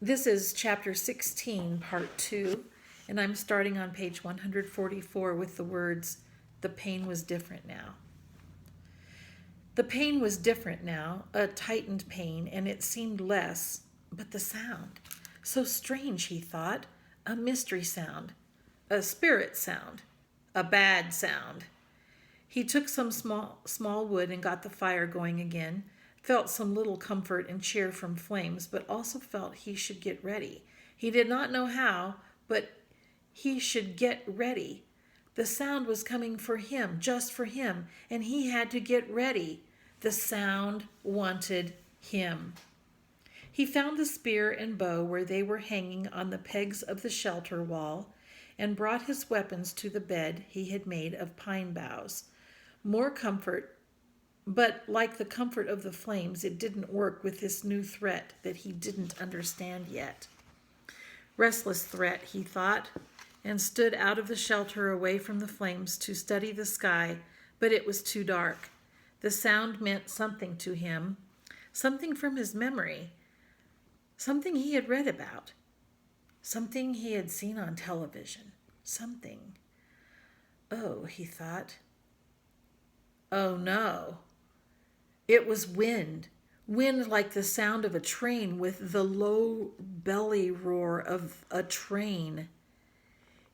This is chapter 16, part 2, and I'm starting on page 144 with the words, "The pain was different now." The pain was different now, a tightened pain, and it seemed less, but the sound. So strange, he thought, a mystery sound, a spirit sound, a bad sound. He took some small wood and got the fire going again, felt some little comfort and cheer from flames, but also felt he should get ready. He did not know how, but he should get ready. The sound was coming for him, just for him, and he had to get ready. The sound wanted him. He found the spear and bow where they were hanging on the pegs of the shelter wall, and brought his weapons to the bed he had made of pine boughs. More comfort, but like the comfort of the flames, it didn't work with this new threat that he didn't understand yet. Restless threat, he thought, and stood out of the shelter away from the flames to study the sky, but it was too dark. The sound meant something to him, something from his memory, something he had read about, something he had seen on television, something. Oh, he thought. Oh no. It was wind like the sound of a train with the low belly roar of a train.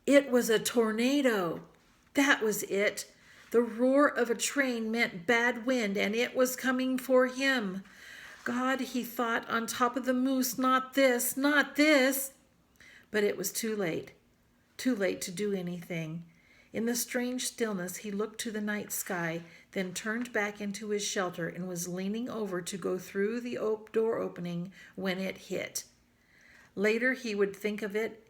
It was a tornado. That was it. The roar of a train meant bad wind, and it was coming for him. God, he thought, on top of the moose, not this, not this. But it was too late to do anything. In the strange stillness, he looked to the night sky, then turned back into his shelter and was leaning over to go through the door opening when it hit. Later, he would think of it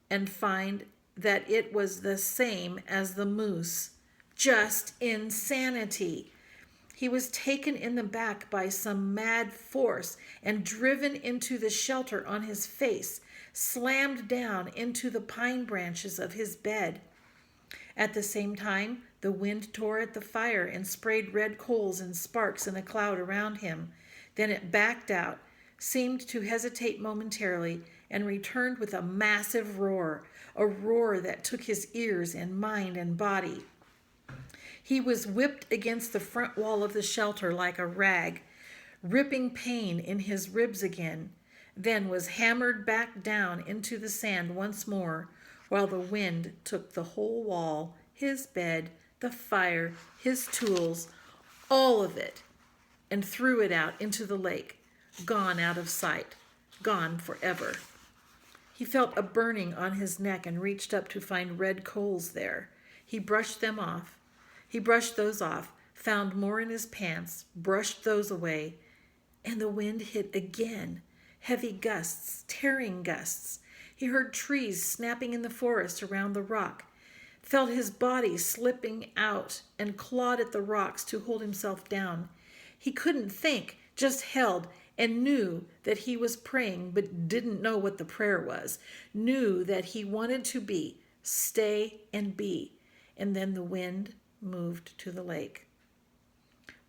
and find that it was the same as the moose. Just insanity. He was taken in the back by some mad force and driven into the shelter on his face, slammed down into the pine branches of his bed. At the same time, the wind tore at the fire and sprayed red coals and sparks in a cloud around him. Then it backed out, seemed to hesitate momentarily, and returned with a massive roar, a roar that took his ears and mind and body. He was whipped against the front wall of the shelter like a rag, ripping pain in his ribs again, then was hammered back down into the sand once more, while the wind took the whole wall, his bed, the fire, his tools, all of it, and threw it out into the lake, gone out of sight, gone forever. He felt a burning on his neck and reached up to find red coals there. He brushed those off, found more in his pants, brushed those away, and the wind hit again, heavy gusts, tearing gusts. He heard trees snapping in the forest around the rock, felt his body slipping out, and clawed at the rocks to hold himself down. He couldn't think, just held, and knew that he was praying, but didn't know what the prayer was, knew that he wanted to be, stay and be. And then the wind moved to the lake.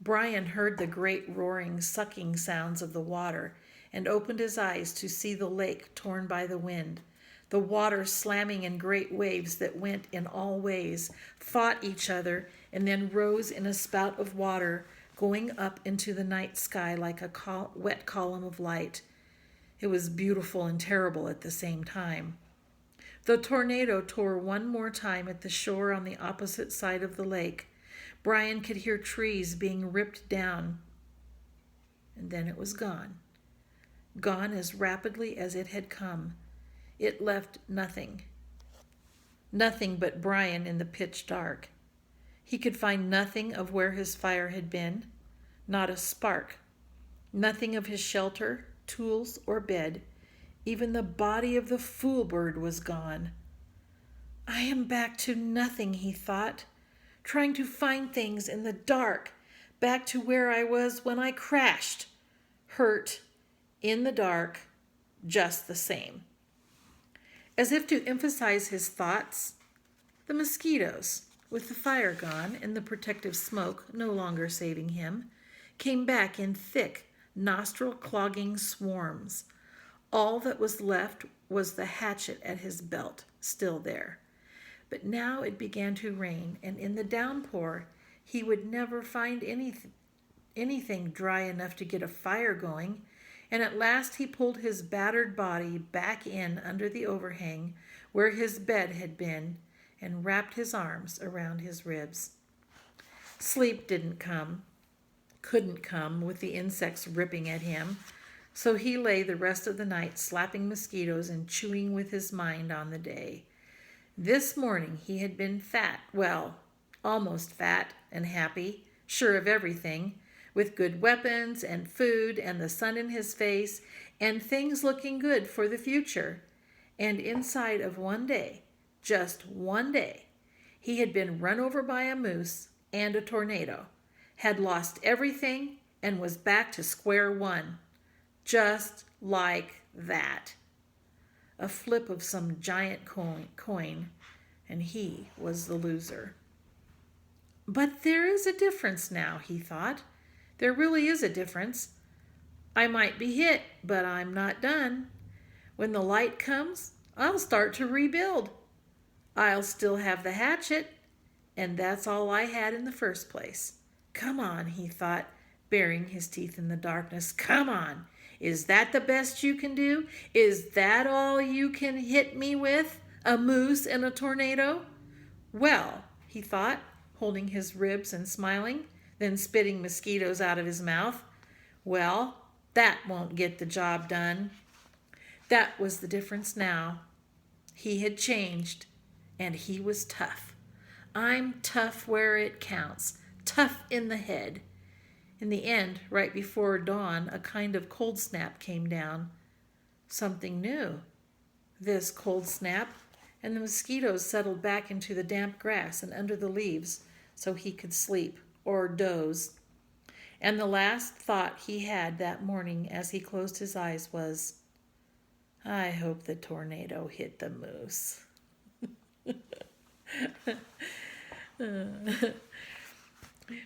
Brian heard the great roaring, sucking sounds of the water and opened his eyes to see the lake torn by the wind. The water slamming in great waves that went in all ways, fought each other, and then rose in a spout of water, going up into the night sky like a wet column of light. It was beautiful and terrible at the same time. The tornado tore one more time at the shore on the opposite side of the lake. Brian could hear trees being ripped down, and then it was gone. Gone as rapidly as it had come. It left nothing but Brian in the pitch dark. He could find nothing of where his fire had been, not a spark, nothing of his shelter, tools, or bed. Even the body of the fool bird was gone. I am back to nothing, he thought, trying to find things in the dark, back to where I was when I crashed, hurt, in the dark, just the same. As if to emphasize his thoughts, the mosquitoes, with the fire gone and the protective smoke no longer saving him, came back in thick, nostril-clogging swarms. All that was left was the hatchet at his belt, still there. But now it began to rain, and in the downpour he would never find anything dry enough to get a fire going, and at last he pulled his battered body back in under the overhang where his bed had been and wrapped his arms around his ribs. Sleep couldn't come with the insects ripping at him, so he lay the rest of the night slapping mosquitoes and chewing with his mind on the day. This morning he had been fat, well, almost fat and happy, sure of everything, with good weapons and food and the sun in his face and things looking good for the future. And inside of one day, just one day, he had been run over by a moose and a tornado, had lost everything, and was back to square one. Just like that. A flip of some giant coin, and he was the loser. But there is a difference now, he thought. There really is a difference. I might be hit, but I'm not done. When the light comes, I'll start to rebuild. I'll still have the hatchet, and that's all I had in the first place. Come on, he thought, baring his teeth in the darkness. Come on. Is that the best you can do? Is that all you can hit me with? A moose and a tornado? Well, he thought, holding his ribs and smiling, then spitting mosquitoes out of his mouth. Well, that won't get the job done. That was the difference now. He had changed, and he was tough. I'm tough where it counts, tough in the head. In the end, right before dawn, a kind of cold snap came down. Something new. This cold snap, and the mosquitoes settled back into the damp grass and under the leaves so he could sleep or doze. And the last thought he had that morning as he closed his eyes was, I hope the tornado hit the moose.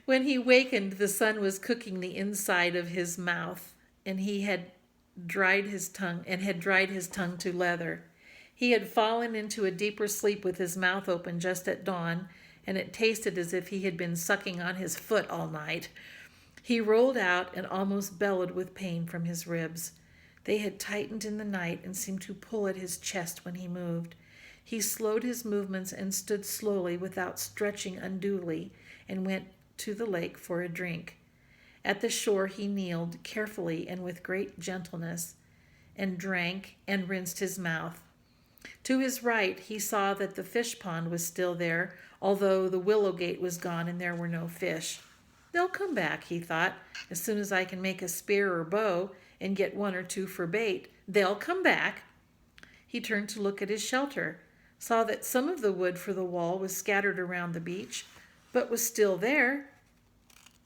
When he wakened, the sun was cooking the inside of his mouth, and he had dried his tongue to leather. He had fallen into a deeper sleep with his mouth open just at dawn, and it tasted as if he had been sucking on his foot all night. He rolled out and almost bellowed with pain from his ribs. They had tightened in the night and seemed to pull at his chest when he moved. He slowed his movements and stood slowly without stretching unduly and went to the lake for a drink. At the shore he kneeled carefully and with great gentleness and drank and rinsed his mouth. To his right he saw that the fish pond was still there, although the willow gate was gone and there were no fish. They'll come back, he thought, as soon as I can make a spear or bow and get one or two for bait. They'll come back. He turned to look at his shelter, saw that some of the wood for the wall was scattered around the beach, but was still there.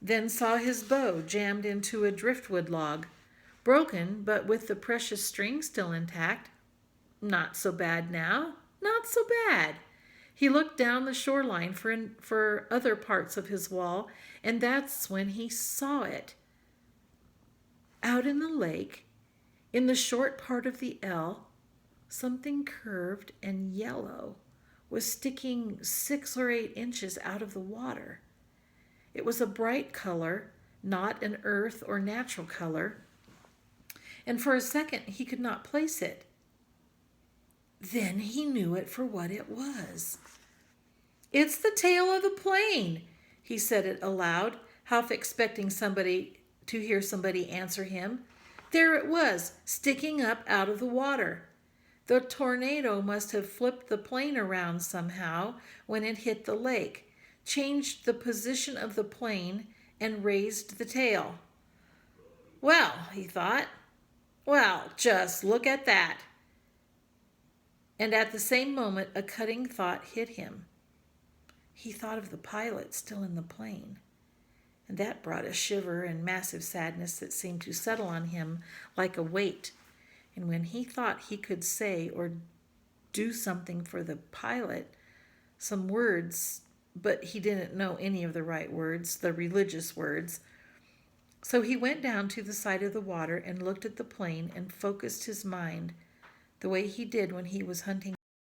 Then saw his bow jammed into a driftwood log, broken, but with the precious string still intact. Not so bad now, not so bad. He looked down the shoreline for other parts of his wall, and that's when he saw it. Out in the lake, in the short part of the L, something curved and yellow was sticking 6 or 8 inches out of the water. It was a bright color, not an earth or natural color, and for a second he could not place it. Then he knew it for what it was. It's the tail of the plane, he said it aloud, half expecting to hear somebody answer him. There it was, sticking up out of the water. The tornado must have flipped the plane around somehow when it hit the lake, changed the position of the plane, and raised the tail. Well, he thought, just look at that. And at the same moment, a cutting thought hit him. He thought of the pilot still in the plane, and that brought a shiver and massive sadness that seemed to settle on him like a weight. And when he thought he could say or do something for the pilot, some words, but he didn't know any of the right words, the religious words, So he went down to the side of the water and looked at the plain and focused his mind the way he did when he was hunting